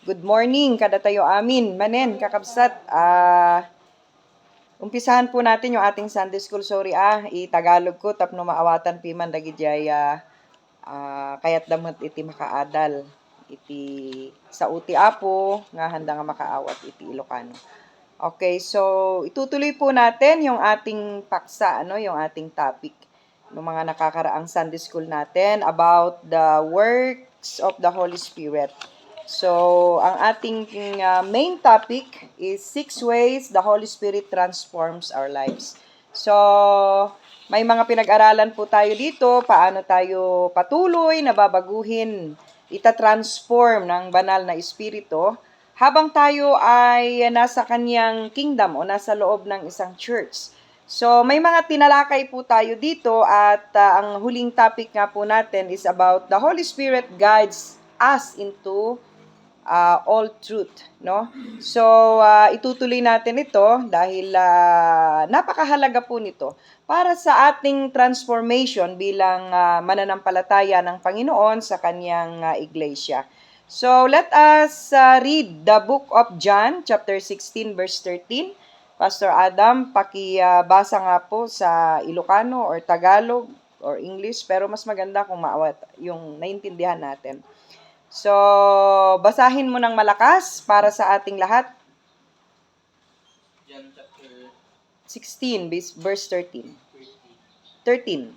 Good morning, kada tayo amin. Manen, kakabsat. Umpisahan po natin yung ating Sunday School. Sorry i-Tagalog ko tapno maawatan piman dagi jaya kayat damat iti makaadal. Iti sa uti apo nga handa nga makaawat iti Ilocano. Okay, so itutuloy po natin yung ating paksa, yung ating topic ng mga nakakaraang Sunday School natin about the works of the Holy Spirit. So, ang ating main topic is 6 ways the Holy Spirit transforms our lives. So, may mga pinag-aralan po tayo dito, paano tayo patuloy na babaguhin, ita-transform ng banal na Espiritu habang tayo ay nasa kanyang kingdom o nasa loob ng isang church. So, may mga tinalakay po tayo dito at ang huling topic nga po natin is about the Holy Spirit guides us into all truth, no? So, itutuloy natin ito dahil napakahalaga po nito para sa ating transformation bilang mananampalataya ng Panginoon sa kanyang iglesia. So, let us read the book of John, chapter 16, verse 13. Pastor Adam, pakibasa nga po sa Ilocano or Tagalog or English, pero mas maganda kung maawat yung naintindihan natin. So, basahin mo ng malakas para sa ating lahat. John chapter 16, verse 13. 13.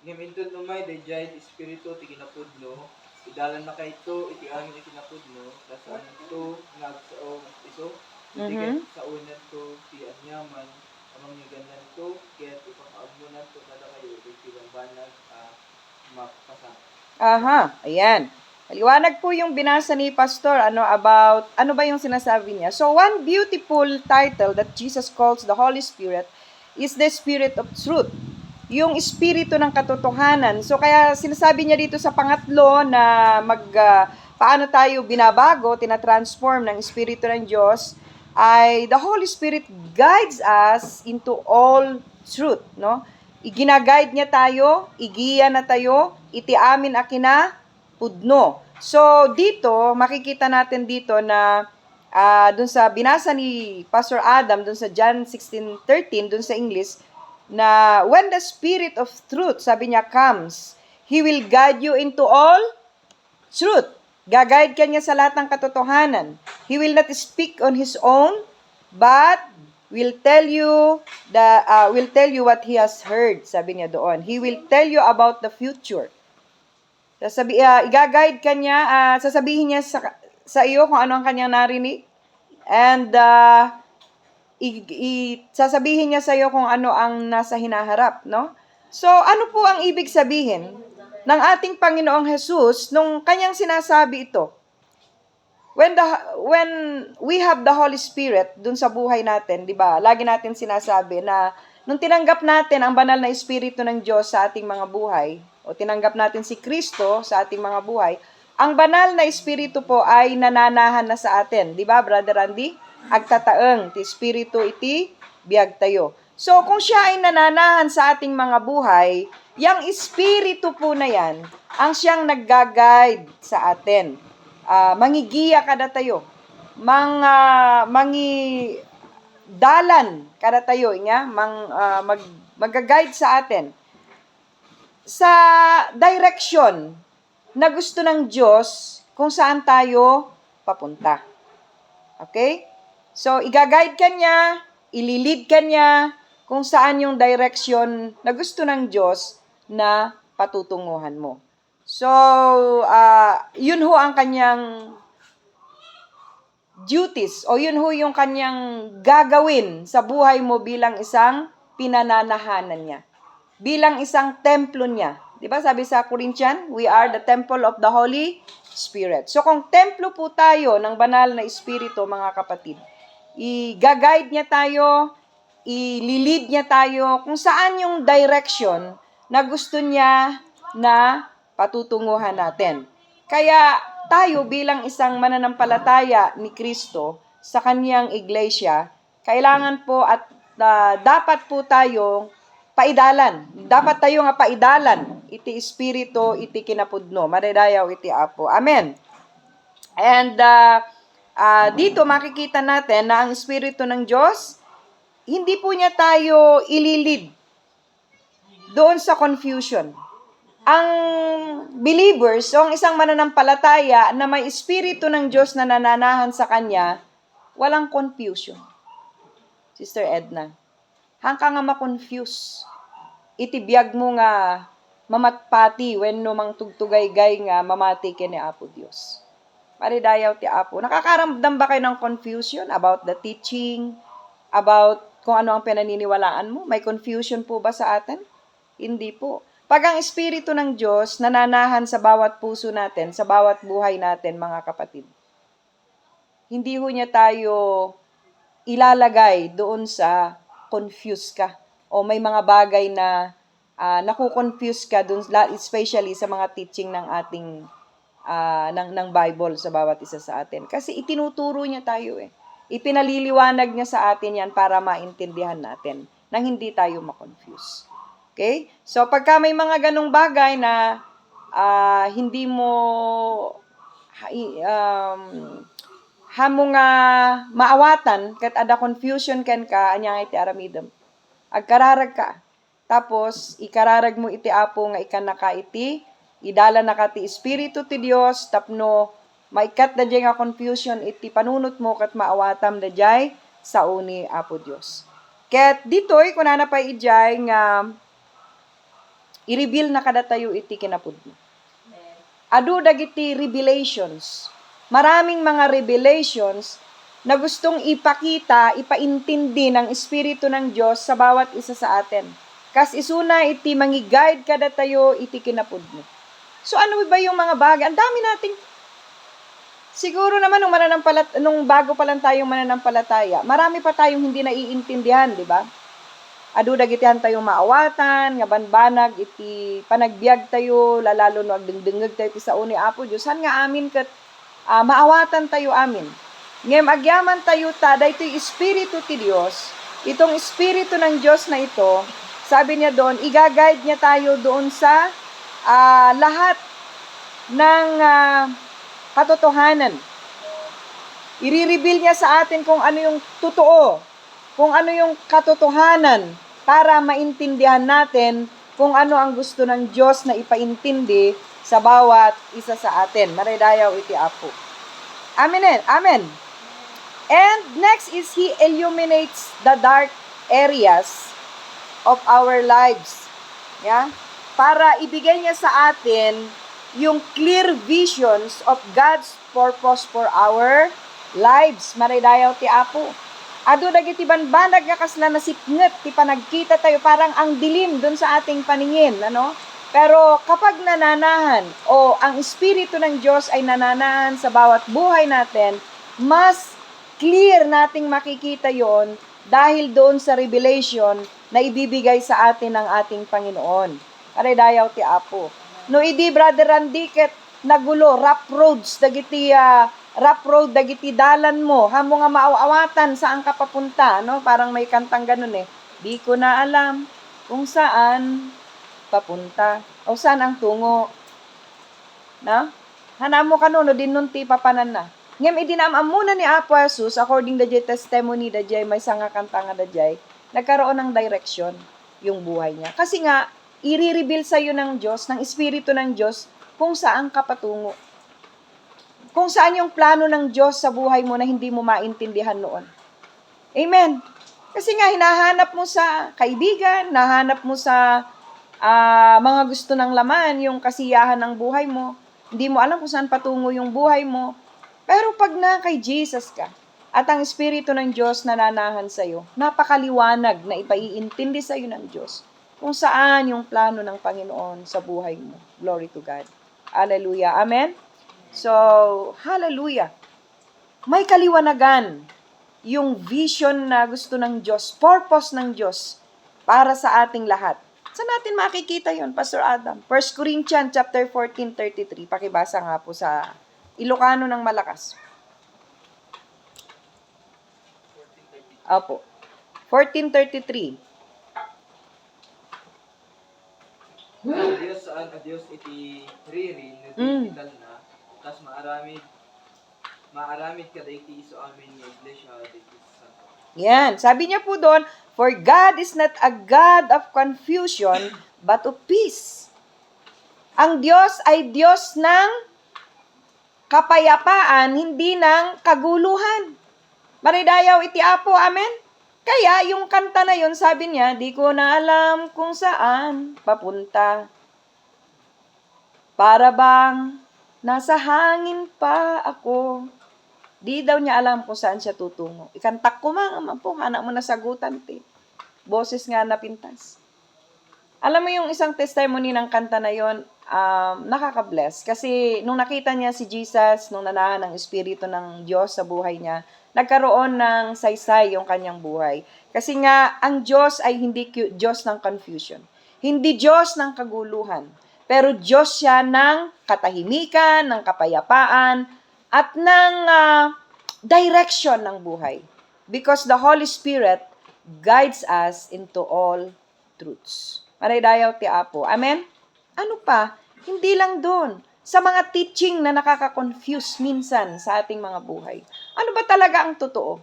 Ngamintud umay dayjay espiritu ti kinapudno, idalan na kayto iti amin iti kinapudno, tasaan ito nagsaog iso, iti sa unan to ti anyaman, amang niganan to, ket ipakaagmunan to kada kayo iti lambanag mapasa. Ayan. Maliwanag po yung binasa ni Pastor, ano ba yung sinasabi niya. So, one beautiful title that Jesus calls the Holy Spirit is the Spirit of Truth. Yung Espiritu ng katotohanan. So, kaya sinasabi niya dito sa pangatlo na paano tayo binabago, tinatransform ng Espiritu ng Diyos, ay the Holy Spirit guides us into all truth, no? Igina-guide niya tayo, igiya na tayo, iti amin akina pudno. So, dito, makikita natin dito na dun sa binasa ni Pastor Adam, dun sa John 16:13, dun sa English, na when the Spirit of truth, sabi niya, comes, He will guide you into all truth. Gagayad ka niya sa lahat ng katotohanan. He will not speak on His own, but will tell you what He has heard, sabi niya doon. He will tell you about the future. Igaguide ka niya, sasabihin niya sa iyo kung ano ang kanyang narinig. And sasabihin niya sa iyo kung ano ang nasa hinaharap, no? So, ano po ang ibig sabihin ng ating Panginoong Jesus nung kanyang sinasabi ito? When we have the Holy Spirit dun sa buhay natin, 'di ba? Lagi natin sinasabi na nung tinanggap natin ang banal na Espiritu ng Diyos sa ating mga buhay, o tinanggap natin si Kristo sa ating mga buhay, ang banal na Espiritu po ay nananahan na sa atin. 'Di ba, Brother Randy? Agtataeng ti Espiritu iti biag tayo. So, kung siya ay nananahan sa ating mga buhay, yang Espiritu po na yan, ang siyang nagga-guide sa atin. Mangigiya kada tayo, dalan kada tayo, mag-guide sa atin sa direction na gusto ng Diyos kung saan tayo papunta. Okay? So, igaguide ka niya, ililid ka niya kung saan yung direction na gusto ng Diyos na patutunguhan mo. So, yun ho ang kanyang duties o yun ho yung kanyang gagawin sa buhay mo bilang isang pinananahanan niya. Bilang isang templo niya. Diba sabi sa Corinthian, we are the temple of the Holy Spirit. So kung templo po tayo ng banal na Espiritu, mga kapatid, i-guide niya tayo, ililid niya tayo kung saan yung direction na gusto niya na patutunguhan natin. Kaya tayo bilang isang mananampalataya ni Kristo sa kanyang iglesia, kailangan po at dapat po tayo paidalan. Dapat tayo nga paidalan iti Espiritu iti kinapudno. Madadayaw iti Apo. Amen. And dito makikita natin na ang Espiritu ng Diyos, hindi po niya tayo ililid doon sa confusion. Ang believers, o ang isang mananampalataya na may Espiritu ng Diyos na nananahan sa kanya, walang confusion. Sister Edna, hangka nga ma-confuse. Itibiyag mo nga mamatpati when no mang tugtugay-gay nga mamati kini Apo Dios. Paridayaw ti Apo. Nakakaramdam ba kayo ng confusion about the teaching, about kung ano ang pinaniniwalaan mo? May confusion po ba sa atin? Hindi po. Pag ang Espiritu ng Diyos nananahan sa bawat puso natin, sa bawat buhay natin, mga kapatid, hindi ho niya tayo ilalagay doon sa confuse ka. O may mga bagay na nakukonfuse ka doon, especially sa mga teaching ng ating ng Bible sa bawat isa sa atin. Kasi itinuturo niya tayo eh. Ipinaliliwanag niya sa atin yan para maintindihan natin nang hindi tayo ma-confuse. Okay? So, pagka may mga ganong bagay na hindi mo hamo nga maawatan ket ada confusion ken ka anyang iti aramidem. Agkararag ka. Tapos ikararag mo iti Apo nga ikan naka iti idala naka ti Espiritu ti Dios tapno maikat dayjay nga confusion iti panunot mo ket maawatam dayjay sa uni Apo Dios. Ket ditoy kunana pa ijay nga i-reveal na kada tayo iti kinapudno. Adu dagiti revelations. Maraming mga revelations na gustong ipakita, ipaintindi ng Espiritu ng Diyos sa bawat isa sa atin. Kas isuna iti mangi-guide kada tayo iti kinapudno. So ano ba yung mga bagay? Ang dami nating siguro naman nung bago pa lang tayong mananampalataya, marami pa tayong hindi naiintindihan, di ba? Adu dagitihan tayo maawatan, nga banbanag iti panagbiag tayo, lalalo no agdengdengeg tayo ti sao ni Apo Dios, han nga amin ket maawatan tayo amin. Ngem agyaman tayo ta daytoy Espiritu ti Dios, itong Espiritu ng Diyos na ito, sabi niya doon, i-guide niya tayo doon sa lahat ng katotohanan. I-reveal niya sa atin kung ano yung totoo, kung ano yung katotohanan, para maintindihan natin kung ano ang gusto ng Diyos na ipaintindi sa bawat isa sa atin. Maridayaw iti Apo. Amen. Amen. And next is He illuminates the dark areas of our lives. Yeah? Para ibigay niya sa atin yung clear visions of God's purpose for our lives. Maridayaw ti Apo. Adu dagiti banbanag nga kasla nasipnget ti panagkita tayo parang ang dilim doon sa ating paningin, ano? Pero kapag nananahan o ang Espiritu ng Diyos ay nananahan sa bawat buhay natin, mas clear nating makikita yon dahil doon sa revelation na ibibigay sa atin ng ating Panginoon. Aridayaw ti Apo. No idi Brother Randy ket nagulo rough roads dagiti dalan mo hamo nga maaawatan saan ka papunta, no? Parang may kantang ganun eh. Di ko na alam kung saan papunta o saan ang tungo. Na? Hanamo kanuno din nun ti papanan na. Ngem idinamam muna ni Apo Jesus according dayjay testimony dayjay may sanga kanta nga dayjay nagkaroon ng direction yung buhay niya. Kasi nga i-reveal sa iyo ng Diyos, ng Espiritu ng Diyos kung saan ka patungo. Kung saan yung plano ng Diyos sa buhay mo na hindi mo maintindihan noon. Amen. Kasi nga, hinahanap mo sa kaibigan, nahanap mo sa mga gusto ng laman, yung kasiyahan ng buhay mo. Hindi mo alam kung saan patungo yung buhay mo. Pero pag na kay Jesus ka, at ang Espiritu ng Diyos nananahan sa iyo, napakaliwanag na ipaiintindi sa iyo ng Diyos kung saan yung plano ng Panginoon sa buhay mo. Glory to God. Hallelujah. Amen. So, hallelujah. May kaliwanagan yung vision na gusto ng Diyos, purpose ng Diyos para sa ating lahat. Saan natin makikita yon, Pastor Adam? 1 Corinthians chapter 14:33. Pakibasa nga po sa Ilocano ng malakas. Opo. 14:33. Adios saan adios iti riri, iti ital na, tas maaramid maaramid ka dayti iso amin nga iglesia dayti sa santo. Yan. Sabi niya po doon, for God is not a God of confusion, but of peace. Ang Diyos ay Diyos ng kapayapaan, hindi ng kaguluhan. Maridayaw iti Apo, amen? Kaya yung kanta na yun, sabi niya, di ko na alam kung saan papunta. Para bang nasa hangin pa ako. Di daw niya alam kung saan siya tutungo. Ikantak ko mga po, anak mo nasagutan, te. Boses nga napintas. Alam mo yung isang testimony ng kanta na yon, nakaka-bless. Kasi nung nakita niya si Jesus, nung nanahan ng Espiritu ng Diyos sa buhay niya, nagkaroon ng saysay yung kanyang buhay. Kasi nga, ang Diyos ay hindi Diyos ng confusion. Hindi Diyos ng kaguluhan. Pero Diyos siya ng katahimikan, ng kapayapaan, at ng direction ng buhay. Because the Holy Spirit guides us into all truths. Maraydayaw ti Apo. Amen? Ano pa? Hindi lang doon. Sa mga teaching na nakaka-confuse minsan sa ating mga buhay. Ano ba talaga ang totoo?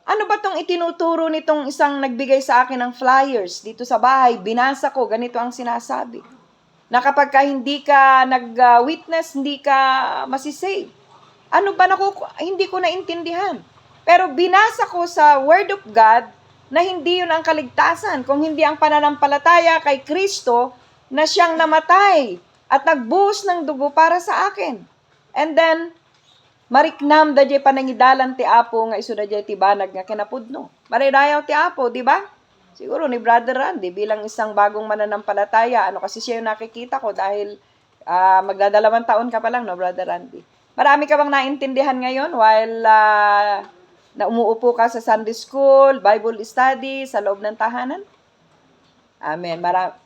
Ano ba tong itinuturo nitong isang nagbigay sa akin ng flyers dito sa bahay? Binasa ko, ganito ang sinasabi. Na kapag ka hindi ka nag-witness, hindi ka masisave. Ano ba hindi ko naintindihan. Pero binasa ko sa Word of God na hindi yun ang kaligtasan, kung hindi ang pananampalataya kay Kristo na siyang namatay at nagbuhos ng dugo para sa akin. And then, mariknam da jay panangidalan ti Apo nga iso da jay ti banag nga kinapudno. Maridayaw ti Apo, di ba? Siguro ni Brother Randy bilang isang bagong mananampalataya, kasi siya yung nakikita ko dahil magdadalawang taon ka pa lang, no, Brother Randy. Marami ka bang naintindihan ngayon while na umuupo ka sa Sunday School, Bible study, sa loob ng tahanan? Amen.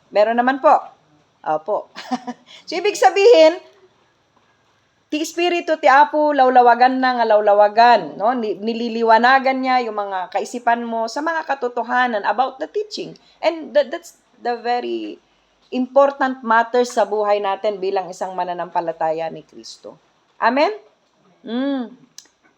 Meron naman po. Opo. So, ibig sabihin, ti Espiritu ti Apo, lawlawagan na nga lawlawagan. No? Nililiwanagan niya yung mga kaisipan mo sa mga katotohanan about the teaching. And that's the very important matter sa buhay natin bilang isang mananampalataya ni Kristo. Amen?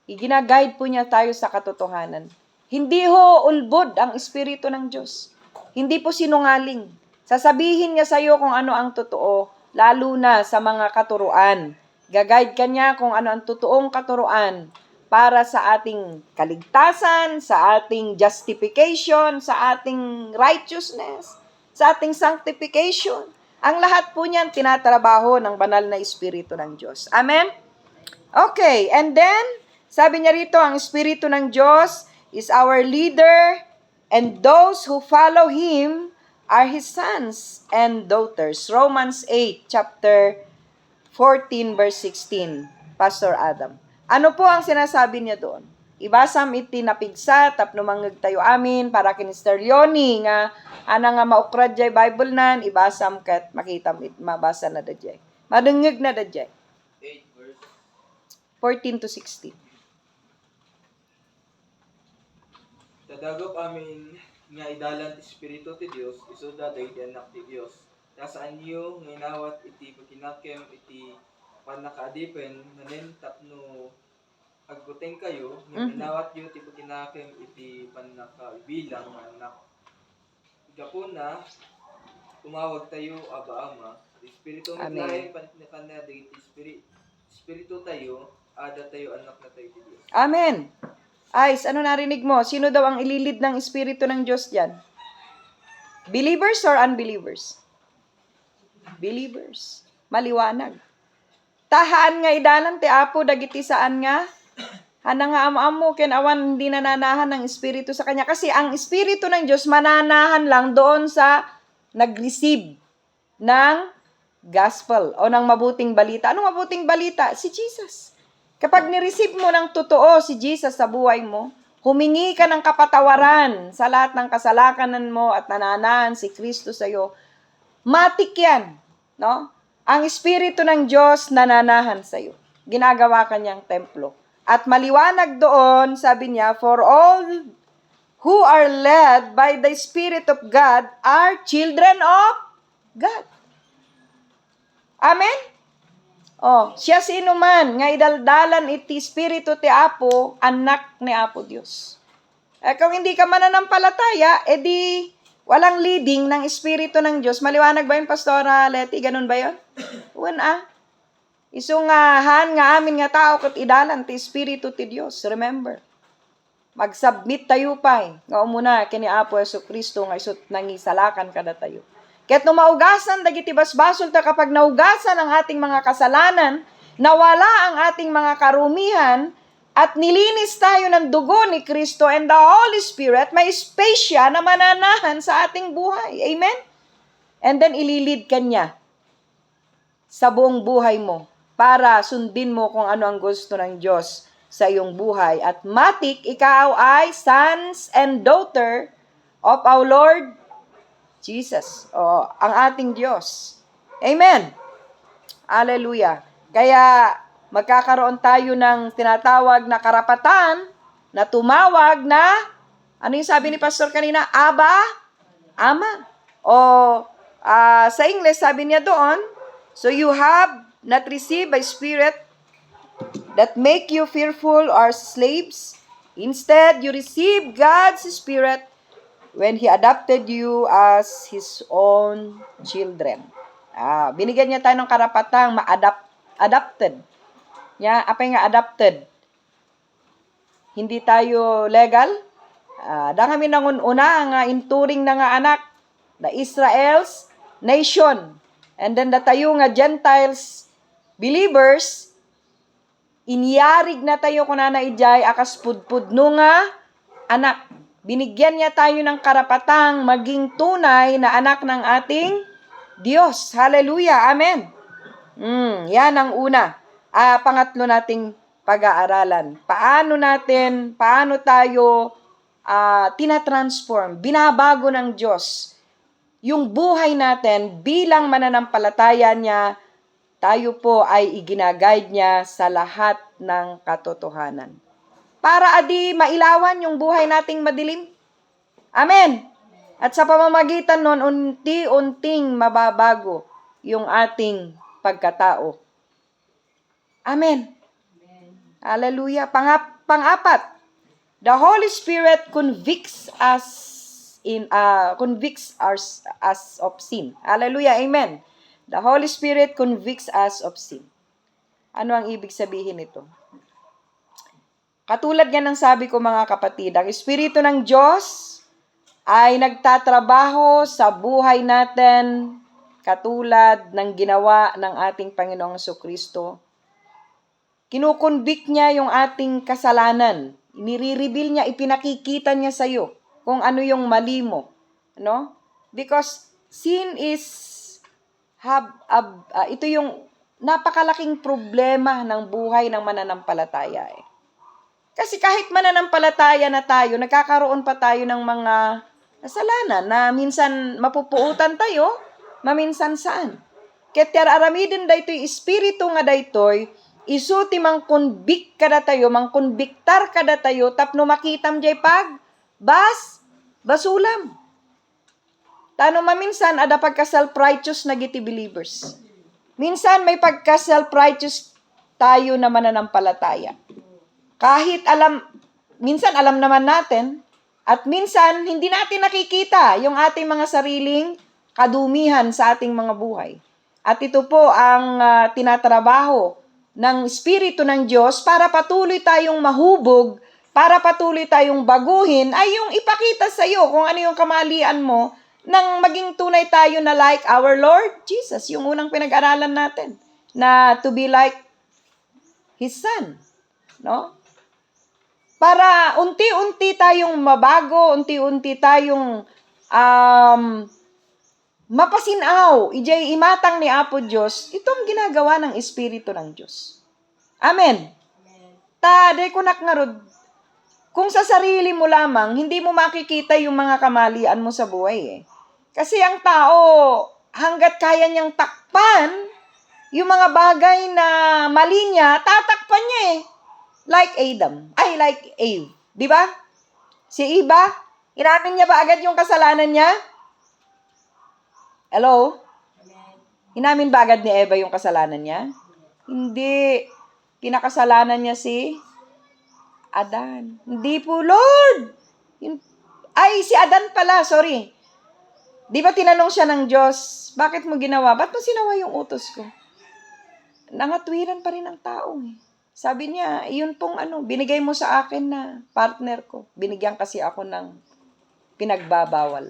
Igina-guide po niya tayo sa katotohanan. Hindi ho ulbod ang Espiritu ng Diyos. Hindi po sinungaling. Sasabihin niya sa iyo kung ano ang totoo, lalo na sa mga katuruan. Gaguide ka niya kung ano ang totoong katuruan para sa ating kaligtasan, sa ating justification, sa ating righteousness, sa ating sanctification. Ang lahat po niyan tinatrabaho ng banal na Espiritu ng Diyos. Amen? Okay, and then, sabi niya rito, ang Espiritu ng Diyos is our leader, and those who follow Him are His sons and daughters. Romans 8, chapter 14, verse 16, Pastor Adam. Ano po ang sinasabi niya doon? Ibasam iti napigsa, tapno mangag tayo amin, para kinister Leonie, nga, ana nga maukrad jay Bible nan, ibasam kat makita mabasa na dadjay. Madungag na dadjay. 8 verse 14 to 16. Tadagop amin nga idalan ti Espiritu ti Dios isu daday ti anak ti Dios. Tasaan niyo nga inawat iti pagkinakem iti panakaadipen nanen tapno agputeng kayo nga inawat niyo ti pagkinakem iti panakaibilang nga anak. Gapon na tumawag tayo aba ama. Espiritu naglain panitnakan na dagiti Espiritu tayo ada tayo anak na tayo ti Dios. Amen. Ayos, ano narinig mo? Sino daw ang ililid ng Espiritu ng Diyos dyan? Believers or unbelievers? Believers. Maliwanag. Tahaan nga idalan ti Apo dagiti saan nga? Hana nga amo ken awan hindi nananahan ng Espiritu sa kanya. Kasi ang Espiritu ng Diyos mananahan lang doon sa nag-receive ng gospel o ng mabuting balita. Anong mabuting balita? Si Jesus. Kapag ni-receive mo ng totoo si Jesus sa buhay mo, humingi ka ng kapatawaran sa lahat ng kasalanan mo at nananahan si Kristo sa iyo, matik yan. No? Ang Espiritu ng Diyos nananahan sa iyo. Ginagawa kanyang templo. At maliwanag doon, sabi niya, for all who are led by the Spirit of God are children of God. Amen? Siya sino man, nga idaldalan iti Espiritu ti Apo, anak ni Apo Diyos. Kung hindi ka mananampalataya, edi walang leading ng Espiritu ng Diyos. Maliwanag ba yun, Pastora Leti? Ganun ba yun? Isungahan nga amin nga tao kat idalan ti Espiritu ti Diyos. Remember, mag-submit tayo pa nga umuna kini Apo Jesucristo nga isut nangisalakan kada tayo. Kaya't no maugasan dagiti basbasol ta kapag naugasan ang ating mga kasalanan, nawala ang ating mga karumihan, at nilinis tayo ng dugo ni Kristo and the Holy Spirit, may space siya na mananahan sa ating buhay. Amen? And then ililid ka niya sa buong buhay mo para sundin mo kung ano ang gusto ng Diyos sa iyong buhay. At matik, ikaw ay sons and daughter of our Lord Jesus, ang ating Diyos. Amen. Hallelujah. Kaya magkakaroon tayo ng tinatawag na karapatan na tumawag na, ano yung sabi ni Pastor kanina? Aba, Ama. Sa English, sabi niya doon, so you have not received by spirit that make you fearful or slaves. Instead, you receive God's Spirit when He adopted you as His own children. Binigyan niya tayo ng karapatang adopted. Apa yung adopted? Hindi tayo legal. Kami nangununa nga inturing na nga anak na Israel's nation. And then tayo nga Gentiles believers, inyarig na tayo kung ijay akas pudpudno nga anak. Binigyan niya tayo ng karapatang maging tunay na anak ng ating Diyos. Hallelujah. Amen. Yan ang una. Pangatlo nating pag-aaralan. Paano tayo tinatransform, binabago ng Diyos yung buhay natin bilang mananampalataya niya, tayo po ay iginaguide niya sa lahat ng katotohanan. Para adi mailawan yung buhay nating madilim. Amen. At sa pamamagitan nun, unti-unting mababago yung ating pagkatao. Amen. Hallelujah. Pang-apat, the Holy Spirit convicts us of sin. Hallelujah. Amen. The Holy Spirit convicts us of sin. Ano ang ibig sabihin nito? Katulad nga ng sabi ko mga kapatid, ang Espiritu ng Diyos ay nagtatrabaho sa buhay natin katulad ng ginawa ng ating Panginoong Jesucristo. Kinukonvict niya yung ating kasalanan. Nire-reveal niya, ipinakikita niya sa iyo kung ano yung mali mo. No? Because sin is, ito yung napakalaking problema ng buhay ng mananampalataya. Kasi kahit mananampalataya na tayo, nagkakaroon pa tayo ng mga kasalanan na minsan mapupuutan tayo, maminsan saan. Kaya aramidin daytoy espiritu nga daytoy, isuti mangkonbik kada tayo, mangkonbiktar kada tayo, tapno makitam jay basulam. Tano maminsan, ada pagka-self-righteous na giti believers. Minsan may pagka-self-righteous tayo na mananampalataya. Kahit minsan alam naman natin, at minsan hindi natin nakikita yung ating mga sariling kadumihan sa ating mga buhay. At ito po ang tinatrabaho ng Espiritu ng Diyos para patuloy tayong mahubog, para patuloy tayong baguhin, ay yung ipakita sa iyo kung ano yung kamalian mo nang maging tunay tayo na like our Lord Jesus, yung unang pinag-aralan natin, na to be like His Son. No? Para unti-unti tayong mabago, unti-unti tayong mapasinaw, ijay imatang ni Apo Diyos, itong ginagawa ng Espiritu ng Diyos. Amen. Day ko nakngarod, kung sa sarili mo lamang, hindi mo makikita yung mga kamalian mo sa buhay. Kasi ang tao, hanggat kaya niyang takpan, yung mga bagay na mali niya, tatakpan niya Like Eve. Di ba? Si Eva, inamin niya ba agad yung kasalanan niya? Hello? Inamin ba agad ni Eva yung kasalanan niya? Hindi. Pinakasalanan niya si Adan. Hindi po, Lord. Ay, si Adan pala, sorry. Di ba tinanong siya ng Diyos, bakit mo ginawa? Ba't mo sinawa yung utos ko? Nangatwiran pa rin ang tao eh. Sabi niya, yun pong binigay mo sa akin na partner ko. Binigyan kasi ako ng pinagbabawal.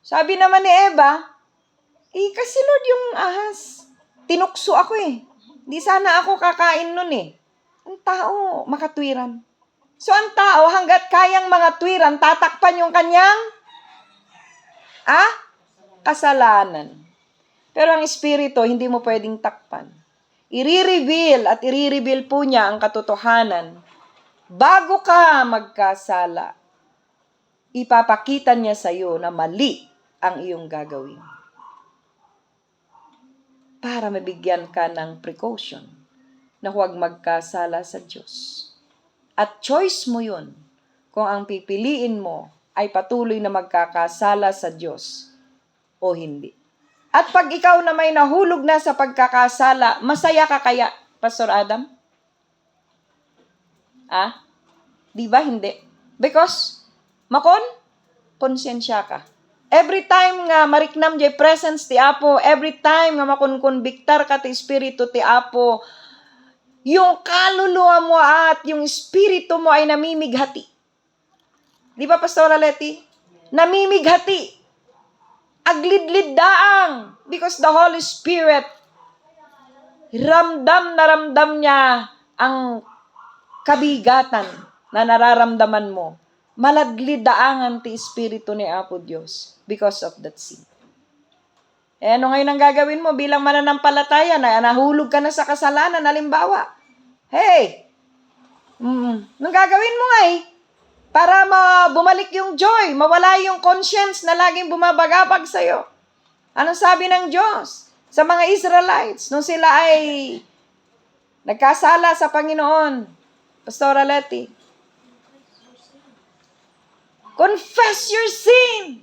Sabi naman ni Eva, kasi Lord yung ahas. Tinukso ako eh. Di sana ako kakain nun eh. Ang tao, makatwiran. So ang tao, hanggat kayang mga twiran, tatakpan yung kanyang kasalanan. Pero ang Espiritu, hindi mo pwedeng takpan. I-reveal po niya ang katotohanan. Bago ka magkasala, ipapakita niya sa iyo na mali ang iyong gagawin. Para mabigyan ka ng precaution na huwag magkasala sa Diyos. At choice mo yun kung ang pipiliin mo ay patuloy na magkakasala sa Diyos o hindi. At pag ikaw na may nahulog na sa pagkakasala, masaya ka kaya, Pastor Adam? Di ba hindi? Because, konsensya ka. Every time nga mariknam jay presence ti Apo, every time nga makonkonbiktar ka ti Espiritu ti Apo, yung kaluluwa mo at yung espiritu mo ay namimighati. Di ba, Pastora Leti? Namimighati. Aglidlid daang. Because the Holy Spirit, ramdam niya ang kabigatan na nararamdaman mo. Malaglid daangan ti Espiritu ni Apo Diyos because of that sin. Ano ngayon ang gagawin mo bilang mananampalataya na nahulog ka na sa kasalanan? Halimbawa, anong gagawin mo para bumalik yung joy, mawala yung conscience na laging bumabagabag sa'yo? Anong sabi ng Diyos sa mga Israelites nung sila ay nagkasala sa Panginoon? Pastora Leti, confess your sin.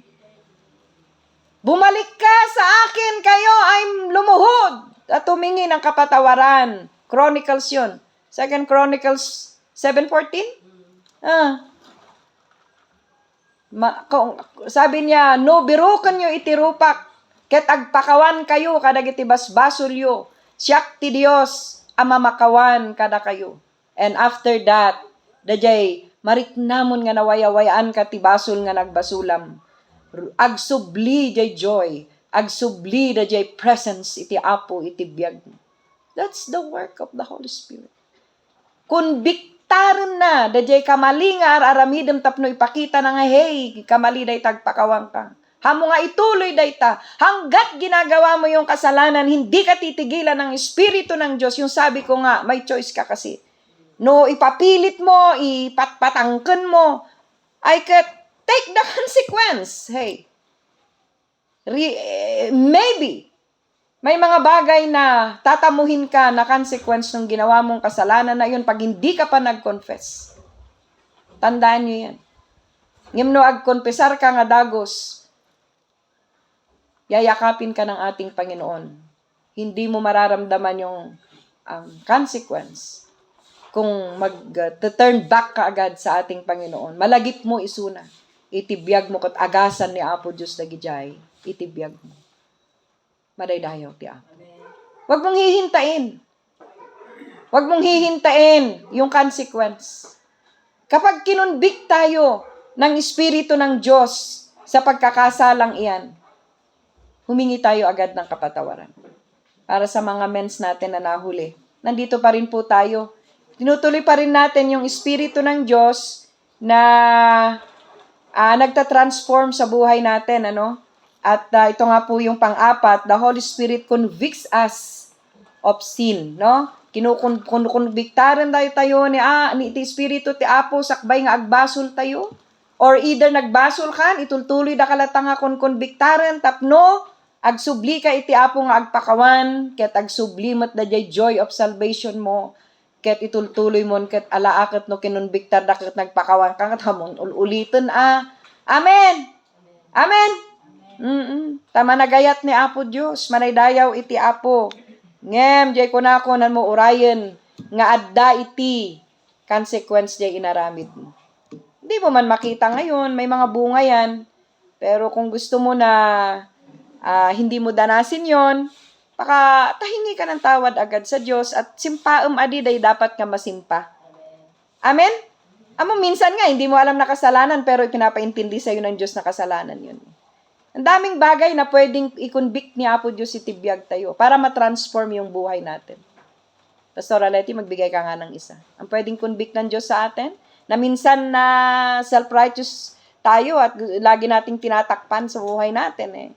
Bumalik ka sa akin, kayo ay lumuhod at humingi ng kapatawaran. Chronicles yun. 2 Chronicles 7:14? Sabi niya, no birukan nyo itirupak, ket agpakawan kayo kadag iti basbasulyo, siyak ti Dios amamakawan kada kayo. And after that, dajay mariknamon nga nawayawayaan ka ti basol nga nagbasulam. Agsubli jay joy, agsubli dajay presence iti Apo iti biyag. That's the work of the Holy Spirit. Konbiktaran na, dajay kamali nga aramidem tapno ipakita na nga, kamali day tagpakawang ka. Hamo nga ituloy day ta. Hanggat ginagawa mo yung kasalanan, hindi ka titigilan ng Espiritu ng Diyos. Yung sabi ko nga, may choice ka kasi. No, ipapilit mo, ipatpatangkan mo, I could take the consequence. Maybe, may mga bagay na tatamuhin ka na consequence ng ginawa mong kasalanan na yun pag hindi ka pa nag-confess. Tandaan nyo yan. Ngimno ag-confessar ka nga dagos, yayakapin ka ng ating Panginoon. Hindi mo mararamdaman yung consequence kung mag-turn back ka agad sa ating Panginoon. Malagip mo isuna. Itibiyag mo kat agasan ni Apo Diyos na gijay. Itibiyag mo. Madaydayaw ti Apo. Huwag mong hihintain. Huwag mong hihintain yung consequence. Kapag kinunbik tayo ng Espiritu ng Diyos sa pagkakasalang iyan, humingi tayo agad ng kapatawaran. Para sa mga mens natin na nahuli. Nandito pa rin po tayo. Tinutuloy pa rin natin yung Espiritu ng Diyos na nagtatransform sa buhay natin, At ito nga po yung pang-apat, the Holy Spirit convicts us of sin, Kinukonbiktaran tayo ni Espiritu ti Apo sakbay nga agbasol tayo. Or either nagbasol kan, itultuloy da kalata nga konbiktaran tapno, agsubli ka iti Apo nga agpakawan, ket agsubli mat da jay joy of salvation mo, ket itultuloy mo, ket alaaket no kinunbiktar da ket nagpakawan ka, ket hamon ulitin Amen! Amen! Tama nagayat ni Apo Diyos, manaydayaw iti Apo. Ngem, jay kunakunan mo urayan, nga adda iti, consequence jay inaramid mo. Hindi mo man makita ngayon, may mga bunga yan. Pero kung gusto mo na hindi mo danasin yon, baka tahingi ka ng tawad agad sa Diyos at simpaam adi day dapat ka masimpa. Amen? Amo minsan nga, hindi mo alam na kasalanan pero ipinapaintindi sa'yo ng Diyos na kasalanan yun. Ang daming bagay na pwedeng i-convict ni Apo Diyos itibiyag tayo para ma-transform yung buhay natin. Pastor Aleti, magbigay ka nga ng isa. Ang pwedeng convict ng Diyos sa atin, na minsan na self-righteous tayo at lagi nating tinatakpan sa buhay natin eh.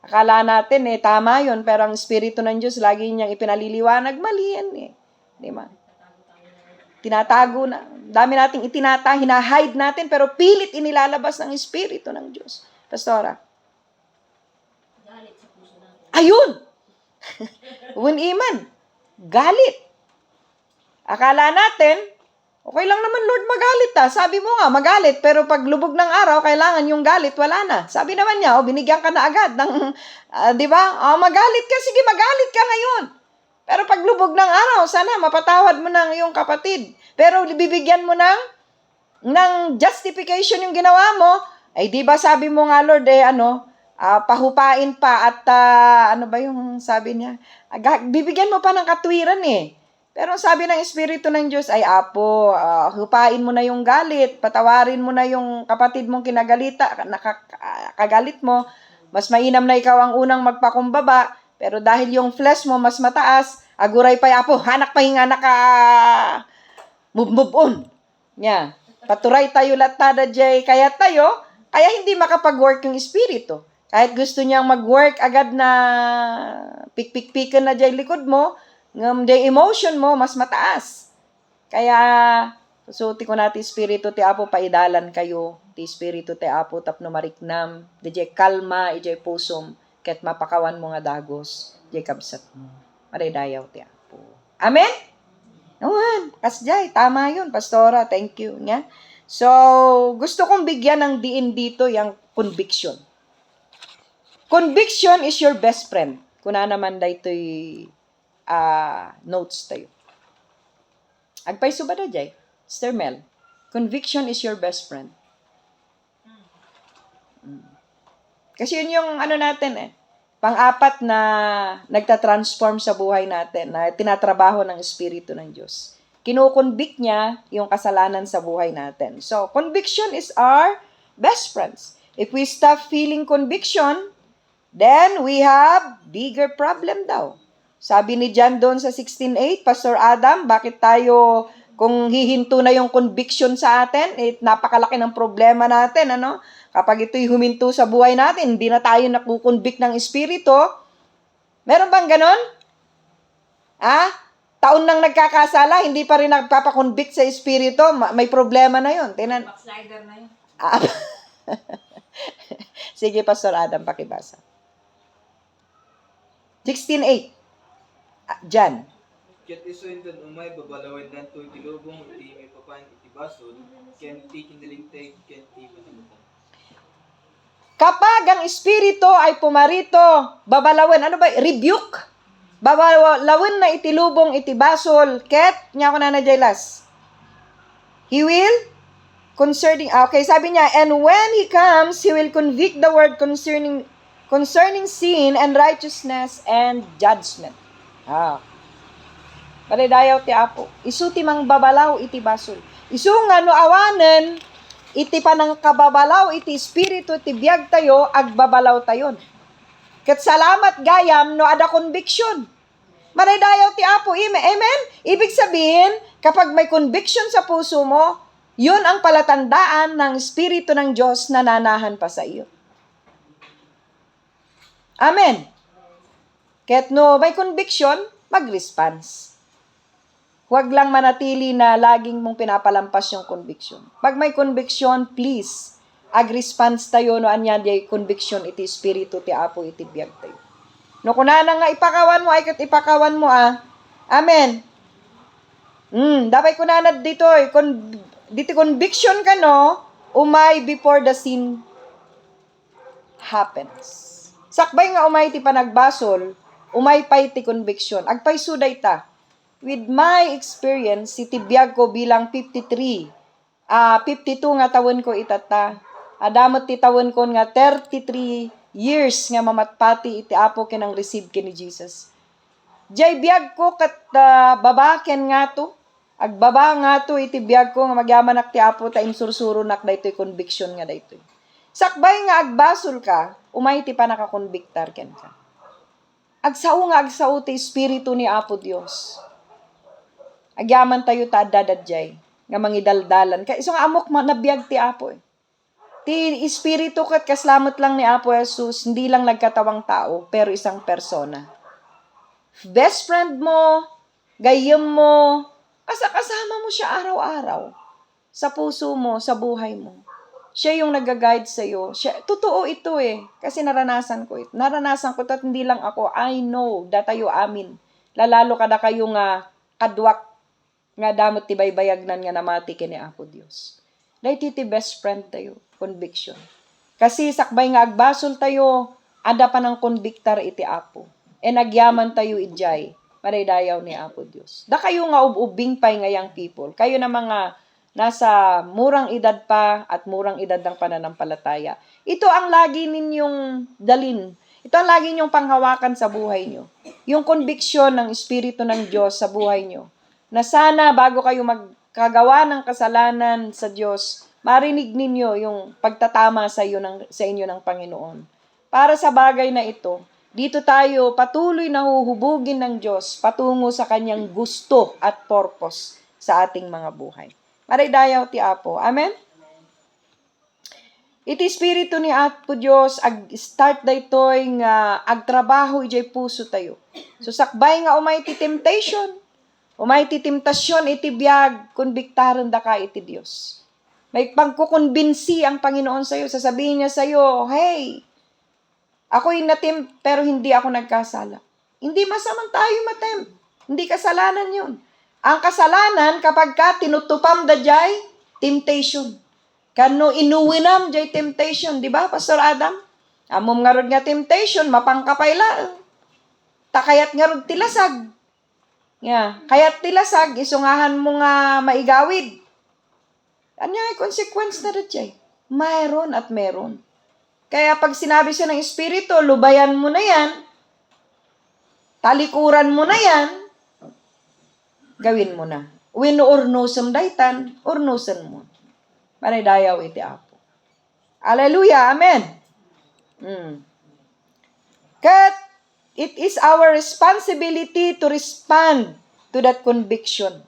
Akala natin tama yun, pero ang Espiritu ng Diyos lagi niyang ipinaliliwanag, mali yan eh. Di ba? Tinatago na. Dami nating hina-hide natin, pero pilit inilalabas ng Espiritu ng Diyos. Pastora. Ayun! Iman. Galit. Akala natin, okay lang naman Lord magalit Sabi mo nga, magalit, pero pag lubog ng araw, kailangan yung galit, wala na. Sabi naman niya, binigyan ka na agad ng, di ba? Magalit ka, sige magalit ka ngayon. Pero pag lubog ng araw, sana mapatawad mo ng iyong kapatid. Pero bibigyan mo ng justification yung ginawa mo, ay di ba sabi mo nga Lord, pahupain pa at ano ba yung sabi niya? Bibigyan mo pa ng katwiran eh. Pero sabi ng Espiritu ng Diyos ay, Apo, hupain mo na yung galit, patawarin mo na yung kapatid mong kagalit mo, mas mainam na ikaw ang unang magpakumbaba, pero dahil yung flesh mo mas mataas, aguray pa Apo, hanak pa hinga move on. Yeah. Paturay tayo latada jay, kaya hindi makapag-work yung Espiritu. Kahit gusto niyang mag-work agad na pikpikan na jay likod mo, ngam jay emotion mo mas mataas. Kaya susuti ko natin Espiritu ti Apo paidalan kayo, ti Espiritu ti Apo tapno mariknam, di jay kalma, ijay pusom, ket mapakawan mo nga dagos, jay kabsat mo. Maridayaw ti Apo. Amen? Awan, kasjay, tama yun, Pastora, thank you. Nya? So, gusto kong bigyan ng diin dito yung conviction. Conviction is your best friend. Kuna naman daytoy notes tayo. Agpay subada jay, Sister Mel. Conviction is your best friend. Kasi yun yung natin pang-apat na nagtatransform sa buhay natin, na tinatrabaho ng Espiritu ng Diyos. Kinukonvict niya yung kasalanan sa buhay natin. So, conviction is our best friends. If we stop feeling conviction, then we have bigger problem daw. Sabi ni John doon sa 16:8, Pastor Adam, bakit tayo, kung hihinto na yung conviction sa atin, napakalaki ng problema natin, Kapag ito'y huminto sa buhay natin, hindi na tayo nakukonvict ng Espiritu. Meron bang ganon? Taon nang nagkakasala, hindi pa rin nagpapakonvict sa Espiritu, may problema na yun. Backslider na yun. Sige, Pastor Adam, pakibasa. 16:8. Jan. Ket iso inton umay babalawad nanto tilubong iti may papan iti basod, ken ti kinalinteg ken ti manamutang. Kapag ang Espiritu ay pumarito, babalawin, rebuke. Babalawin na itilubong itibasol, ket, niya ko na jaylas. He will, sabi niya, and when He comes, He will convict the world concerning sin and righteousness and judgment. Palidayaw ti Apo. Isuti mang babalaw iti basol. Isu nga no awanen, iti panang kababalaw, iti Espiritu, ti biyag tayo, agbabalaw tayon. Ket salamat gayam, no ada conviction. Maridayaw ti Apo, amen? Ibig sabihin, kapag may conviction sa puso mo, yun ang palatandaan ng Espiritu ng Diyos na nanahan pa sa iyo. Amen? Ket no may conviction, mag-response. Huwag lang manatili na laging mong pinapalampas yung conviction. Pag may conviction, please, ag-response tayo no anya di conviction iti Espiritu ti Apo iti biyag tayo. No kunana nga ipakawan mo, ay kat ipakawan mo Amen. Dapat kunana dito, dito conviction ka umay before the sin happens. Sakbay nga umay ti panagbasol, umaypay ti conviction. Agpay suday ta. With my experience, itibiyag ko bilang 52 nga taon ko itata. Adamot ti taon ko nga 33 years nga mamatpati iti apo kinang receive kini Jesus. Jay biyag ko kat babaken nga to. Agbaba nga to iti biyag ko nga magyaman ak ti apo ta imsursuro nak daytoy conviction nga daytoy. Sakbay nga agbasol ka, umay ti pa nakakonbiktar ken ka. Agsao ti espiritu ni Apo Dios. Agyaman tayo ta dadadjay nga mangidaldalan. Kaya iso nga amok nabiyag ti Apo eh. Ti espiritu kat kaslamot lang ni Apo Jesus, hindi lang nagkatawang tao, pero isang persona. Best friend mo, gayem mo, kasama mo siya araw-araw. Sa puso mo, sa buhay mo. Siya yung nag-guide sa'yo. Totoo ito eh. Kasi naranasan ko ito. Naranasan ko ito at hindi lang ako. I know, datayo amin. Lalalo kada kayo nga kadwak nga damot ti baybayagnan nga namati kini Apo Dios. Dahil ti best friend tayo. Conviction. Kasi sakbay nga agbasol tayo, ada pa ng convictar iti Apo. E nagyaman tayo ijay. Maraydayaw ni Apo Dios. Da kayo nga ubing pay ngayang people. Kayo na mga nasa murang edad pa at murang edad ng pananampalataya. Ito ang lagi ninyong dalin. Ito ang lagi ninyong panghawakan sa buhay nyo. Yung conviction ng Espiritu ng Diyos sa buhay nyo. Na sana bago kayo magkagawa ng kasalanan sa Diyos, marinig ninyo yung pagtatama sa inyo ng Panginoon. Para sa bagay na ito, dito tayo patuloy na huhubugin ng Diyos patungo sa kanyang gusto at purpose sa ating mga buhay. Maraydayaw ti Apo. Amen? Iti espiritu ni Apo Dios ag-start daytoy nga agtrabaho ijay puso tayo. So sakbay nga umay ti temptation, umay ti temptasyon iti biag konbiktaran da ka iti Dios. May pagkukonbinsi ang Panginoon sa iyo, sasabihin niya sa iyo, "Hey, ako'y natim pero hindi ako nagkasala." Hindi masamang tayo matempt. Hindi kasalanan 'yun. Ang kasalanan kapag ka tinutupam da jay temptation. Kano inuwinam jay temptation, di ba, Pastor Adam? Amom nga rod nga temptation, mapangkapayla. Takayat nga rod tilasag. Yeah. Kayat tilasag, isungahan mo nga maigawid. Ano yung consequence na rod jay? Mayroon at meron. Kaya pag sinabi siya ng Espiritu, lubayan mo na yan, talikuran mo na yan, gawin mo na. When urnusom daytan, urnusan mo. Maraydayaw iti Apo. Hallelujah, amen. Kat it is our responsibility to respond to that conviction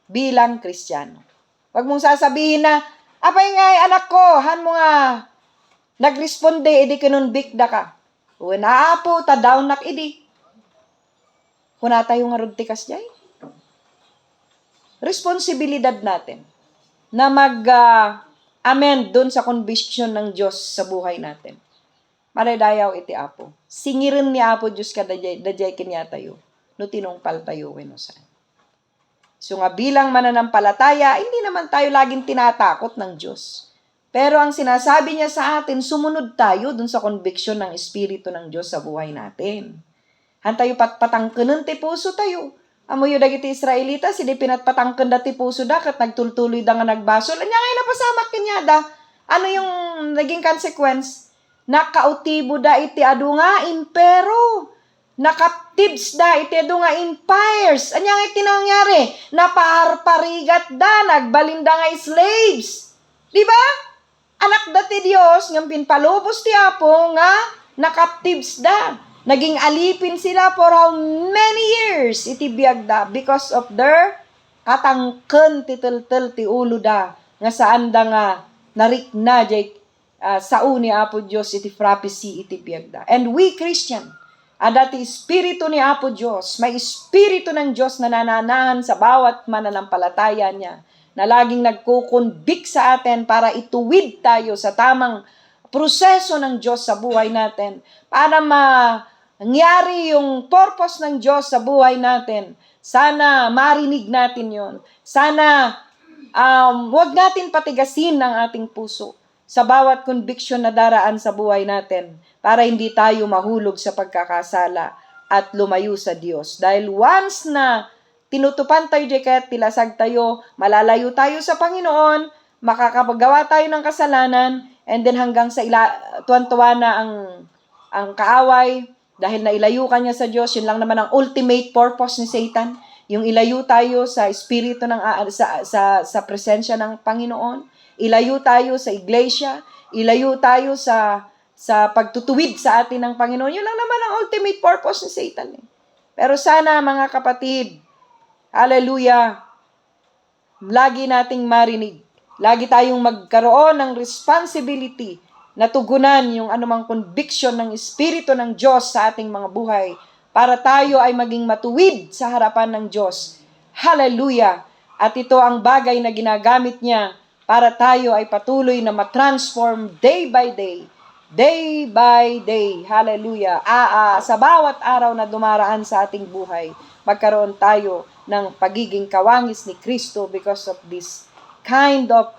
bilang Kristiyano. Wag mong sasabihin na, apay nga anak ko, han mo nga nagresponde, edi kinunbikda ka. When Apo, ta down nak idi. Kuna tayo nga rudtikas jay. Responsibilidad natin na mag-amend dun sa conviction ng Diyos sa buhay natin. Maraydayaw iti Apo. Singirin ni Apo Diyos ka dajay kinyatayo. No tinungpal tayo wenosan. So nga bilang mananampalataya, hindi naman tayo laging tinatakot ng Diyos. Pero ang sinasabi niya sa atin, sumunod tayo dun sa conviction ng Espiritu ng Diyos sa buhay natin. Han tayo patangkanan ti puso tayo. Amoy dagiti Israelita, sidi pinatpatangken da ti puso da, kat nagtultuloy da nga nagbasol. Anya ngay napasamak kinyada. Ano yung naging consequence? Nakautibo da iti adu nga impero. Nakaptives da iti adu nga empires. Anya ngay tinangyari? Napaharparigat da, nagbalinda nga slaves. Diba? Anak da ti Diyos, ng pinpalubos ti Apo nga nakaptives da. Naging alipin sila for how many years iti biagda because of their katangken ti teltel ti ulo da nga saan da nga narikna jay sao ni Apo Dios iti prophecy iti biagda. And we Christian, adati espiritu ni Apo Dios, may espiritu ng Dios na nananahan sa bawat mananampalataya niya na laging nagkukonbik sa atin para ituwid tayo sa tamang proseso ng Diyos sa buhay natin para mangyari yung purpose ng Diyos sa buhay natin. Sana marinig natin yon. Sana wag natin patigasin ang ating puso sa bawat conviction na daraan sa buhay natin para hindi tayo mahulog sa pagkakasala at lumayo sa Dios. Dahil once na tinutupan tayo di kaya't pilasag tayo, malalayo tayo sa Panginoon, makakapagawa tayo ng kasalanan, and then hanggang sa tuwan-tuwa na ang kaaway, dahil nailayo ka niya sa Diyos, yun lang naman ang ultimate purpose ni Satan, yung ilayo tayo sa espiritu ng sa presensya ng Panginoon, ilayo tayo sa iglesia, ilayo tayo sa pagtutuwid sa atin ng Panginoon. Yun lang naman ang ultimate purpose ni Satan. Pero sana mga kapatid, hallelujah, lagi nating marinig, lagi tayong magkaroon ng responsibility na tugunan yung anumang conviction ng Espiritu ng Diyos sa ating mga buhay para tayo ay maging matuwid sa harapan ng Diyos. Hallelujah! At ito ang bagay na ginagamit niya para tayo ay patuloy na matransform day by day. Day by day. Hallelujah! Sa bawat araw na dumaraan sa ating buhay, magkaroon tayo ng pagiging kawangis ni Kristo because of this kind of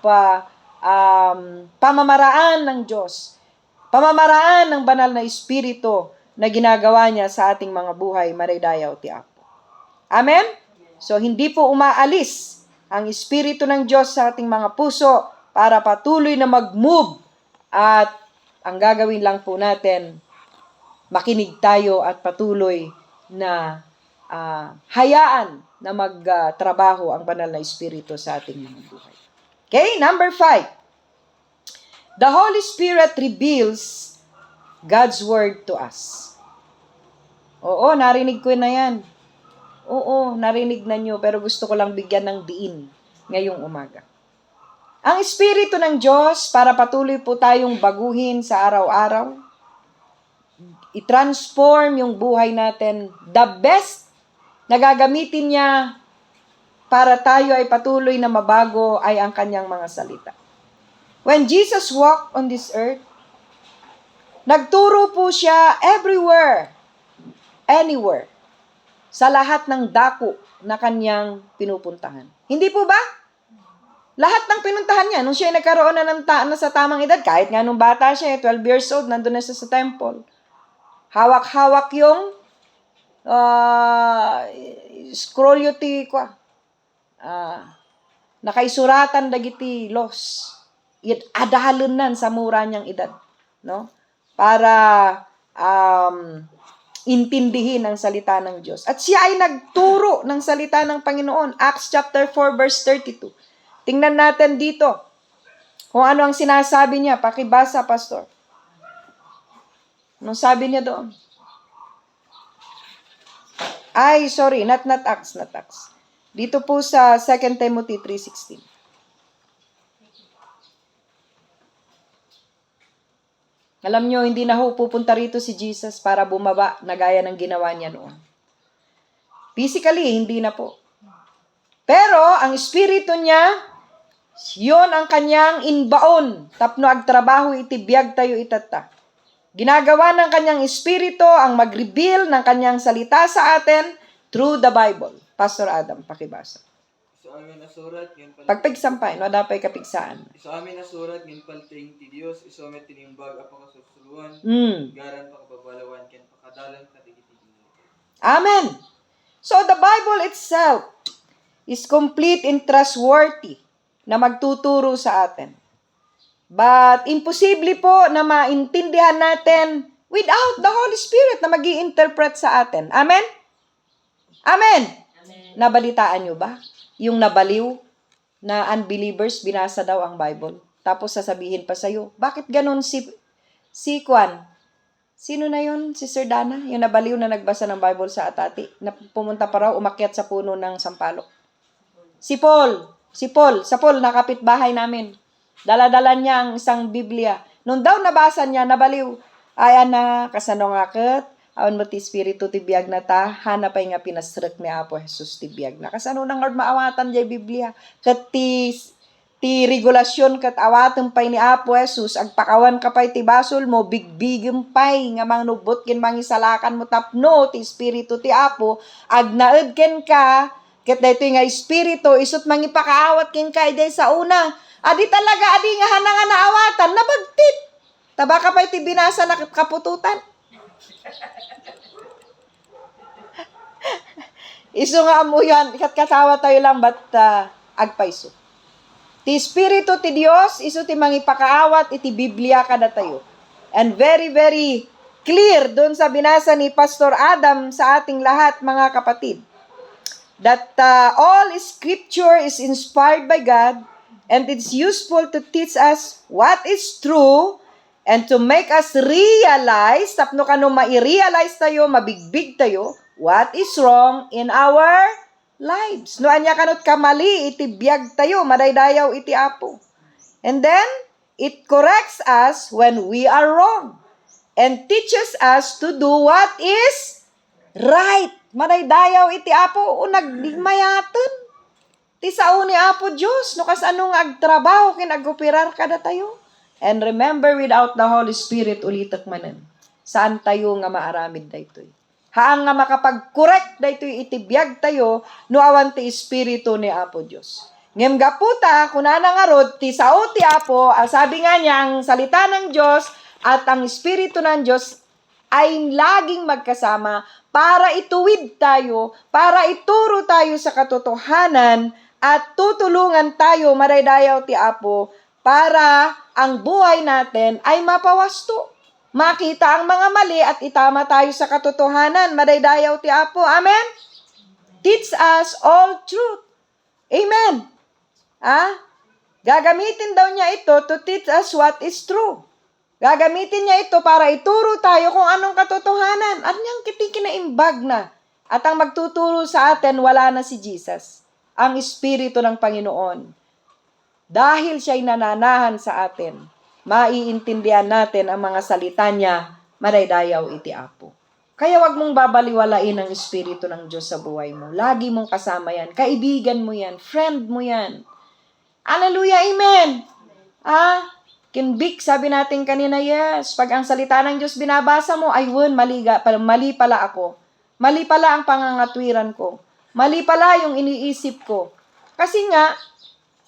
pamamaraan ng Diyos, pamamaraan ng banal na Espiritu na ginagawa niya sa ating mga buhay, maridayaw ti Apo. Amen? So, hindi po umaalis ang Espiritu ng Diyos sa ating mga puso para patuloy na mag-move at ang gagawin lang po natin, makinig tayo at patuloy na hayaan na magtrabaho ang banal na Espiritu sa ating mga buhay. Okay, number 5. The Holy Spirit reveals God's Word to us. Oo, narinig ko na yan. Oo, narinig na nyo, pero gusto ko lang bigyan ng diin ngayong umaga. Ang Espiritu ng Diyos, para patuloy po tayong baguhin sa araw-araw, i-transform yung buhay natin, the best na gagamitin niya para tayo ay patuloy na mabago ay ang kanyang mga salita. When Jesus walked on this earth, nagturo po siya everywhere, anywhere, sa lahat ng dako na kanyang pinupuntahan. Hindi po ba? Lahat ng pinuntahan niya, nung siya nagkaroon na sa tamang edad, kahit nga nung bata siya, 12 years old, nandun na siya sa temple. Hawak-hawak yung scroll yuti ko. Nakaisuratan dagiti los. Adahalunan sa mura niyang edad, no? Para intindihin ang salita ng Diyos. At siya ay nagturo ng salita ng Panginoon. Acts chapter 4 verse 32. Tingnan natin dito kung ano ang sinasabi niya. Pakibasa, Pastor. Anong sabi niya doon? Ay, sorry, not Acts. Dito po sa 2 Timothy 3:16. Alam nyo, hindi na ho pupunta rito si Jesus para bumaba na gaya ng ginawa niya noon. Physically, hindi na po. Pero, ang espiritu niya, yun ang kanyang inbaon. Tapno agtrabaho itibiyag tayo itata. Ginagawa ng kanyang espiritu ang mag-reveal ng kanyang salita sa atin through the Bible. Pastor Adam, pakibasa. Sa amin na surat, ngayon pala. Pagpigsampay, no, dapay kapigsaan. Sa amin na surat, ngayon pala ting ti Diyos, isomet tinimbag, apakasusuluan, garan pakababalawan, ken pakadalan katigitigilan. Amen. So the Bible itself is complete and trustworthy na magtuturo sa atin. But imposible po na maintindihan natin without the Holy Spirit na mag-i-interpret sa atin. Amen? Amen. Nabalitaan nyo ba? Yung nabaliw na unbelievers, binasa daw ang Bible. Tapos sasabihin pa sa'yo, bakit ganun si Kwan? Sino na yun? Si Sir Dana? Yung nabaliw na nagbasa ng Bible sa Atati. Na pumunta pa raw, umakyat sa puno ng sampalok. Si Paul, sa Paul, nakapit bahay namin. Dala-dala niya ang isang Biblia. Nung daw nabasa niya, nabaliw. Ay, ana, kasano nga kat? Awan mo ti Espiritu ti biyag na ta, hanapay nga pinasrek ni Apo Jesus ti biyag na. Kasano nang Lord maawatan jay Biblia? Kat ti regulasyon kat awatan pay ni Apo Jesus, agpakawan ka pay ti basol mo, bigbigem pay, nga mangnubot kin mangisalakan mo tapno, ti Espiritu ti Apo, agnaed ken ka, kat dito nga Espiritu, isut mangipakaawat ken ka, day sa una, adi talaga, adi nga hananga naawatan, nabagtit. Tabaka pa'y ti binasa na kapututan. Iso nga amuyan, katawa tayo lang, but agpaiso. Ti Espiritu ti Dios, iso ti mangipakaawat, iti Biblia kada tayo. And very, very clear doon sa binasa ni Pastor Adam sa ating lahat, mga kapatid, that all Scripture is inspired by God, and it's useful to teach us what is true, and to make us realize, tapno kano ma-realize tayo, mabigbig tayo, what is wrong in our lives. No anya kanot kamali, iti biyag tayo, madaydayaw iti Apo. And then, it corrects us when we are wrong, and teaches us to do what is right. Madaydayaw iti Apo, nagdigmayaton. Ti sao ni Apo Diyos, no kas anong agtrabaho, kinagupirar kada tayo. And remember, without the Holy Spirit, ulitak manen, saan tayo nga maaramid daytoy. Haang nga makapag-correct daytoy itibiyag tayo, no awan ti Espiritu ni Apo Diyos. Ngem gaputa, kunana nga rod, ti sao ti Apo, sabi nga niya, ang salita ng Diyos at ang Espiritu ng Diyos ay laging magkasama para ituwid tayo, para ituro tayo sa katotohanan, at tutulungan tayo, maraydayaw ti Apo, para ang buhay natin ay mapawasto. Makita ang mga mali at itama tayo sa katotohanan. Madaydayaw ti Apo. Amen? Teach us all truth. Amen? Gagamitin daw niya ito to teach us what is true. Gagamitin niya ito para ituro tayo kung anong katotohanan. At niyang kitinaimbag na. At ang magtuturo sa atin, wala na si Jesus. Ang Espiritu ng Panginoon. Dahil siya'y nananahan sa atin, maiintindihan natin ang mga salita niya, madaydayaw iti Apo. Kaya wag mong babaliwalain ang Espiritu ng Diyos sa buhay mo. Lagi mong kasama yan. Kaibigan mo yan. Friend mo yan. Hallelujah, amen. Kinbik, sabi natin kanina, yes. Pag ang salita ng Diyos binabasa mo, ay mali pala ako. Mali pala ang pangangatwiran ko. Mali pala yung iniisip ko. Kasi nga,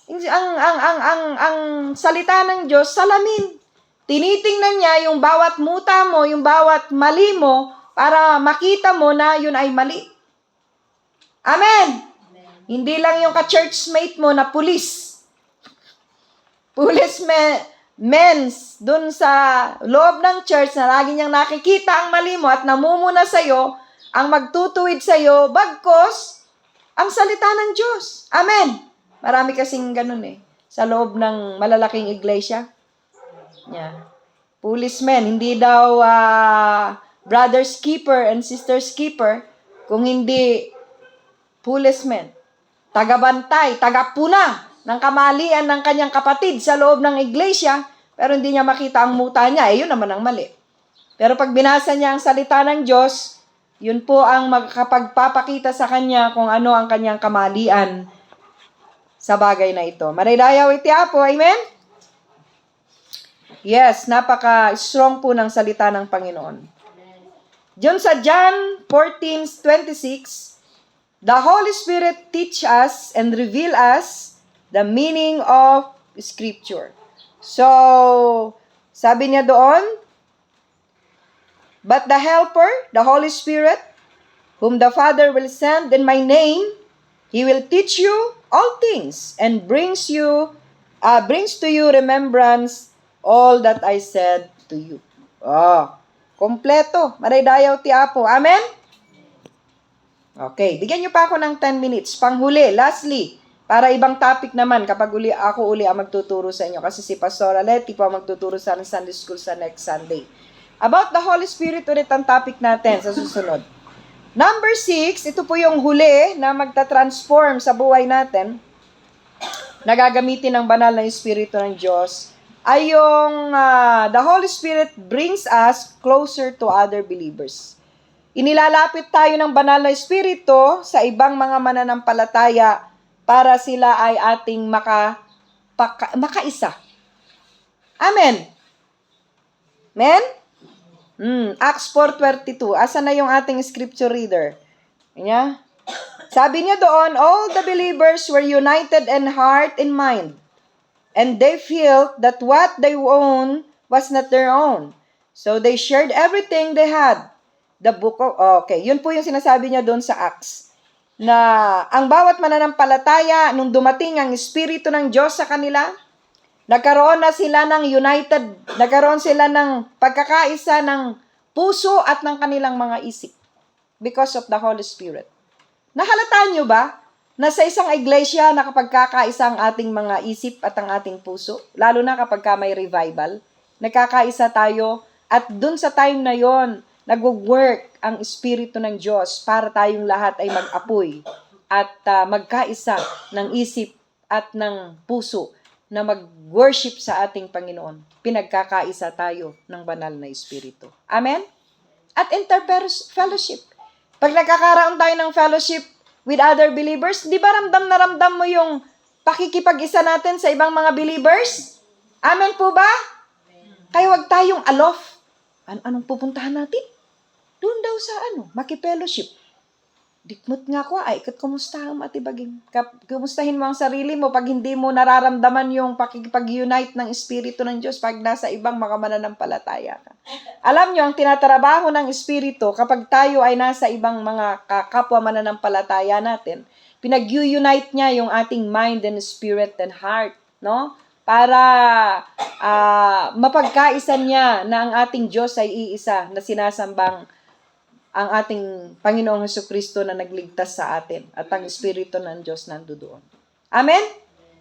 ang salita ng Diyos, salamin. Tinitingnan niya yung bawat muta mo, yung bawat mali mo, para makita mo na yun ay mali. Amen. Hindi lang yung ka-churchmate mo na pulis. Men's dun sa loob ng church na lagi niyang nakikita ang mali mo at namumuna sa'yo, ang magtutuwid sa'yo, bagkos, ang salita ng Diyos. Amen. Marami kasing ganun sa loob ng malalaking iglesia. Yeah. Policemen, hindi daw brother's keeper and sister's keeper, kung hindi policemen. Tagabantay, tagapuna ng kamalian ng kanyang kapatid sa loob ng iglesia, pero hindi niya makita ang muta niya, yun naman ang mali. Pero pag binasa niya ang salita ng Diyos, yun po ang magkapagpapakita sa kanya kung ano ang kanyang kamalian sa bagay na ito. Maraydayaw iti Apo, amen? Yes, napaka-strong po ng salita ng Panginoon. Diyon sa John 14:26, the Holy Spirit teach us and reveal us the meaning of Scripture. So, sabi niya doon, but the Helper, the Holy Spirit, whom the Father will send in my name, He will teach you all things and brings to you remembrance all that I said to you. Kompleto. Maraydayaw ti Apo. Amen? Okay. Bigyan niyo pa ako ng 10 minutes. Panghuli. Lastly, para ibang topic naman kapag ako uli ang magtuturo sa inyo. Kasi si Pastor Aleti po ang magtuturo sa Sunday School sa next Sunday. About the Holy Spirit ulit ang topic natin sa susunod. Number 6, ito po yung huli na magta-transform sa buhay natin, nagagamitin ng banal na Espiritu ng Diyos, ay yung the Holy Spirit brings us closer to other believers. Inilalapit tayo ng banal na Espiritu sa ibang mga mananampalataya para sila ay ating makaisa. Amen. Amen? Acts 4:22. Asa na yung ating scripture reader? Kanya? Sabi niya doon, all the believers were united in heart and mind. And they felt that what they owned was not their own. So they shared everything they had. the book of, okay, yun po yung sinasabi niya doon sa Acts, na ang bawat mananampalataya, nung dumating ang Espiritu ng Diyos sa kanila, nagkaroon na sila ng united, nagkaroon sila ng pagkakaisa ng puso at ng kanilang mga isip because of the Holy Spirit. Nahalataan nyo ba na sa isang iglesia nakapagkakaisa ang ating mga isip at ang ating puso? Lalo na kapag may revival, nagkakaisa tayo at dun sa time na yon, nag-work ang Espiritu ng Diyos para tayong lahat ay mag-apoy at magkaisa ng isip at ng puso na mag-worship sa ating Panginoon. Pinagkakaisa tayo ng banal na Espiritu. Amen? At inter-fellowship. Pag nagkakaroon tayo ng fellowship with other believers, di ba ramdam na ramdam mo yung pakikipag-isa natin sa ibang mga believers? Amen po ba? Kaya wag tayong alof. Anong pupuntahan natin? Doon daw sa maki-fellowship. Dikmot nga ko, ikot kumusta ang matibaging. Kumustahin mo ang sarili mo pag hindi mo nararamdaman yung pakikipag-unite ng Espiritu ng Diyos pag nasa ibang mga mananampalataya ka. Alam nyo, ang tinatrabaho ng Espiritu kapag tayo ay nasa ibang mga kapwa mananampalataya natin, pinag-unite niya yung ating mind and spirit and heart, no? Para mapagkaisa niya na ang ating Diyos ay iisa na sinasambang ang ating Panginoong Hesukristo na nagligtas sa atin at ang Espiritu ng Diyos nandoon. Amen?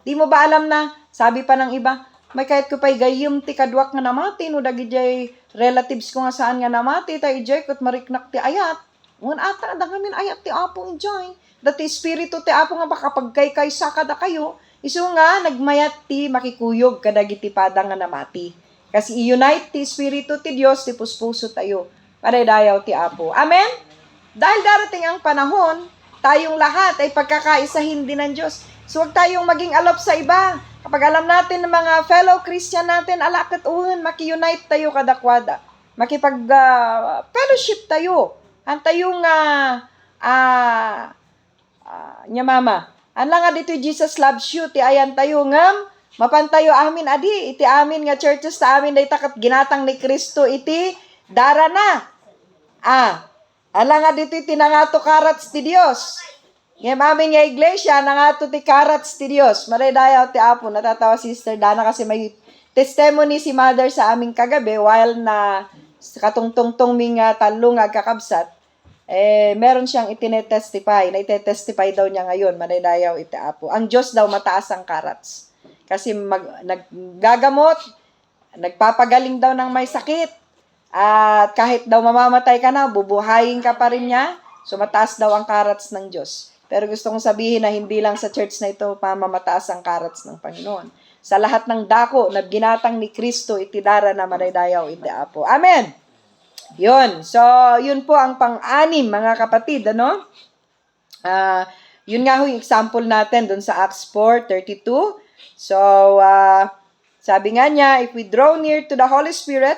Di mo ba alam na, sabi pa ng iba, may kahit ko pa'y gayim ti kadwak nga namati, no dagi jay relatives ko nga saan nga namati, tayo jay kot mariknak ti ayat. Ngun ata, dagamin ayat ti apo enjoy. Dati Espiritu ti apo nga baka pagkay sakada kayo, iso nga nagmayat ti makikuyog kadagiti padang nga namati. Kasi i-unite ti Espiritu ti Diyos, ti puspuso tayo. Paradayaw ti Apo. Amen? Dahil darating ang panahon, tayong lahat ay pagkakaisahin din ng Diyos. So huwag tayong maging alop sa iba. Kapag alam natin ng mga fellow Christian natin, alakat maki-unite tayo kadakwada. Makipag-fellowship tayo. Ang tayong mama. Ang nga dito Jesus loves you, ti ayan tayo ngam, mapantayo amin adi, iti amin nga churches ta amin day takat ginatang ni Kristo iti dara na. Ala nga dito iti nangato karats ti Dios. Ngem amin nga iglesia nangato ti karats ti Dios. Maradayaw ti Apo, natatawa Sister Dana kasi may testimony si Mother sa aming kagabi while na katungtungtong ming talong agkakabsat. Meron siyang itinetestify, na itetestify daw niya ngayon, maradayaw iti Apo. Ang Diyos daw mataas ang karats. Kasi naggagamot, nagpapagaling daw ng may sakit. At kahit daw mamamatay ka na, bubuhayin ka pa rin niya. So mataas daw ang karats ng Diyos. Pero gusto kong sabihin na hindi lang sa church na ito mamamataas ang karats ng Panginoon. Sa lahat ng dako na ginatang ni Kristo, itidara na maradayaw iti Apo. Amen! Yun. So, yun po ang pang-anim, mga kapatid. Yun nga ho yung example natin dun sa Acts 4:32. So, sabi nga niya, if we draw near to the Holy Spirit,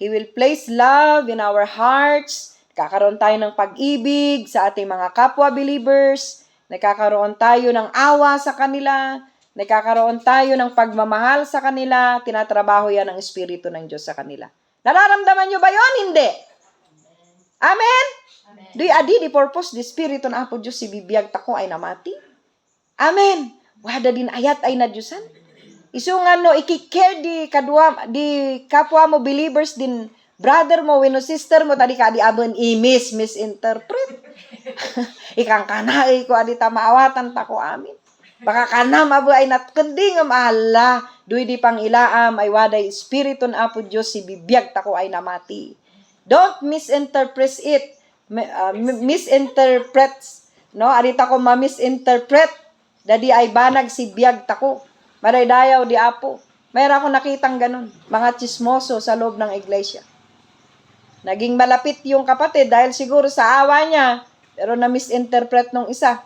He will place love in our hearts. Nagkakaroon tayo ng pag-ibig sa ating mga kapwa-believers. Nagkakaroon tayo ng awa sa kanila. Nagkakaroon tayo ng pagmamahal sa kanila. Tinatrabaho yan ng Espiritu ng Diyos sa kanila. Nararamdaman nyo ba yon? Hindi. Amen? Di purpose, di Espiritu na Apo Diyos, si bibiyag tako ay namati. Amen. Wada din ayat ay nadyusan. Isu nga ikikare di kapwa mo believers din brother mo wenno sister mo tadi ka di abon misinterpret. Ikang kanai ko adi ta maawatan ta ko amin. Baka kanam abo ay natkending ala duy di pang ilaam ay waday espiriton Apo Dios si bibiyag ta ko ay namati. Don't misinterpret it. Misinterprets no adi ta ko ma-misinterpret dadi ay banag si biyag ta ko. Maraydayaw di Apo. Mayroon akong nakitang ganun. Mga chismoso sa loob ng iglesia. Naging malapit yung kapatid dahil siguro sa awa niya, pero na-misinterpret nung isa.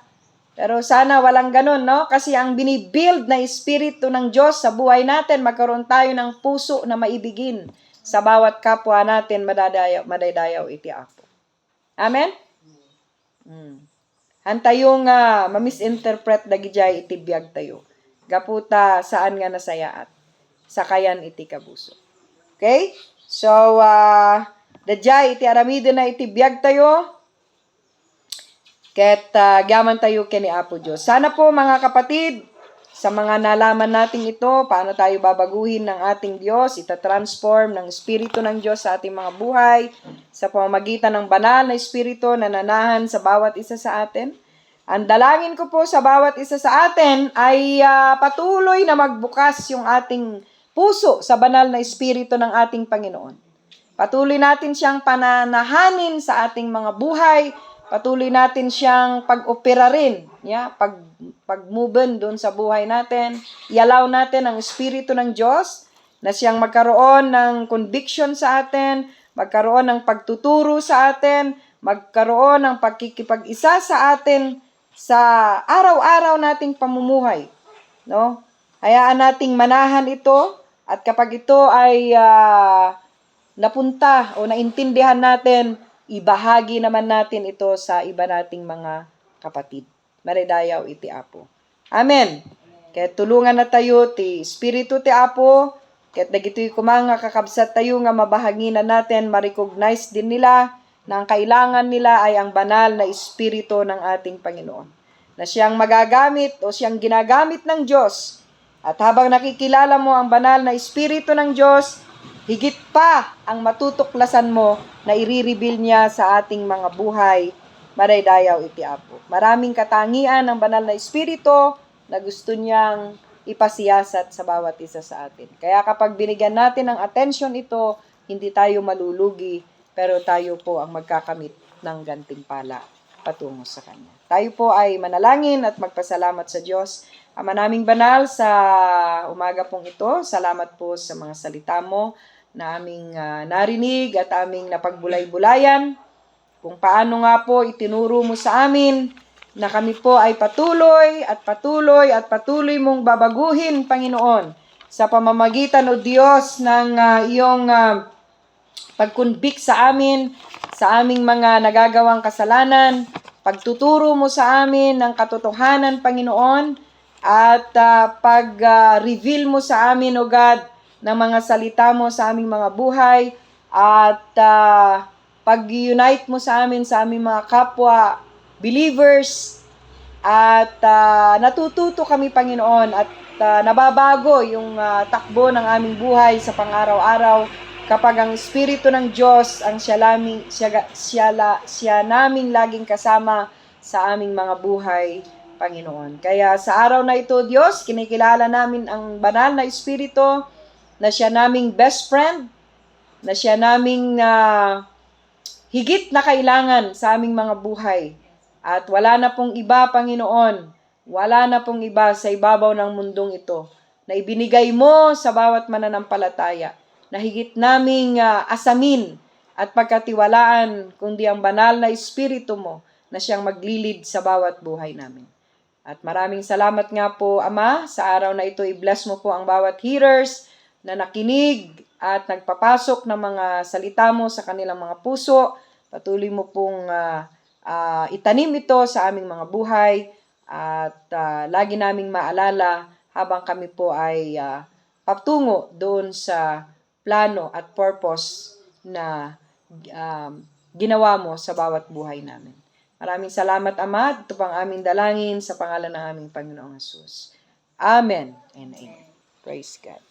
Pero sana walang ganun, no? Kasi ang binibuild na espiritu ng Diyos sa buhay natin, magkaroon tayo ng puso na maibigin sa bawat kapwa natin, madaydayaw iti Apo. Amen? Hantayong ma-misinterpret dagijay iti biyag tayo. Gaputa saan nga nasayaat. Sakayan iti kabuso. Okay? So, Dadjay, iti aramido na iti biyag tayo. Ket gyaman tayo kini Apo Diyos. Sana po mga kapatid, sa mga nalaman natin ito, paano tayo babaguhin ng ating Diyos, itatransform ng Espiritu ng Diyos sa ating mga buhay, sa pamamagitan ng banal na Espiritu na nanahan sa bawat isa sa atin. Ang dalangin ko po sa bawat isa sa atin ay patuloy na magbukas yung ating puso sa banal na Espiritu ng ating Panginoon. Patuloy natin siyang pananahanin sa ating mga buhay. Patuloy natin siyang pag-operarin, pag-moven doon sa buhay natin. I-allow natin ang Espiritu ng Diyos na siyang magkaroon ng conviction sa atin, magkaroon ng pagtuturo sa atin, magkaroon ng pagkikipag-isa sa atin sa araw-araw nating pamumuhay. No? Hayaan nating manahan ito at kapag ito ay napunta o naintindihan natin, ibahagi naman natin ito sa iba nating mga kapatid. Maridayaw iti Apo. Amen. Kaya tulungan na tayo ti Espiritu ti Apo, kaya dagitoy kumanga kakabsat tayo nga mabahanginan natin, ma-recognize din nila na ang kailangan nila ay ang banal na Espiritu ng ating Panginoon. Na siyang magagamit o siyang ginagamit ng Diyos. At habang nakikilala mo ang banal na Espiritu ng Diyos, higit pa ang matutuklasan mo na i-reveal niya sa ating mga buhay, maraydayaw iti Apo. Maraming katangian ng banal na Espiritu na gusto niyang ipasiyasat sa bawat isa sa atin. Kaya kapag binigyan natin ng atensyon ito, hindi tayo malulugi, pero tayo po ang magkakamit ng gantimpala patungo sa Kanya. Tayo po ay manalangin at magpasalamat sa Diyos. Ama naming banal, sa umaga pong ito, salamat po sa mga salita mo na aming narinig at aming napagbulay-bulayan. Kung paano nga po itinuro mo sa amin na kami po ay patuloy at patuloy mong babaguhin, Panginoon, sa pamamagitan o Diyos ng iyong pag-convict sa amin, sa aming mga nagagawang kasalanan, pagtuturo mo sa amin ng katotohanan, Panginoon, at pag-reveal mo sa amin, O God, ng mga salita mo sa aming mga buhay, at pag-unite mo sa amin sa aming mga kapwa believers, at natututo kami, Panginoon, at nababago yung takbo ng aming buhay sa pang-araw-araw kapag ang Espiritu ng Diyos ang siya naming laging kasama sa aming mga buhay, Panginoon. Kaya sa araw na ito, Diyos, kinikilala namin ang banal na Espiritu na siya naming best friend, na siya naming higit na kailangan sa aming mga buhay. At wala na pong iba, Panginoon, wala na pong iba sa ibabaw ng mundong ito na ibinigay mo sa bawat mananampalataya na higit naming asamin at pagkatiwalaan kundi ang banal na Espiritu mo na siyang maglilid sa bawat buhay namin. At maraming salamat nga po, Ama, sa araw na ito. I-bless mo po ang bawat hearers na nakinig at nagpapasok ng mga salita mo sa kanilang mga puso. Patuloy mo pong itanim ito sa aming mga buhay at lagi naming maalala habang kami po ay patungo doon sa plano at purpose na ginawa mo sa bawat buhay namin. Maraming salamat, Ama. Ito pang aming dalangin sa pangalan ng aming Panginoong Jesus. Amen and amen. Praise God.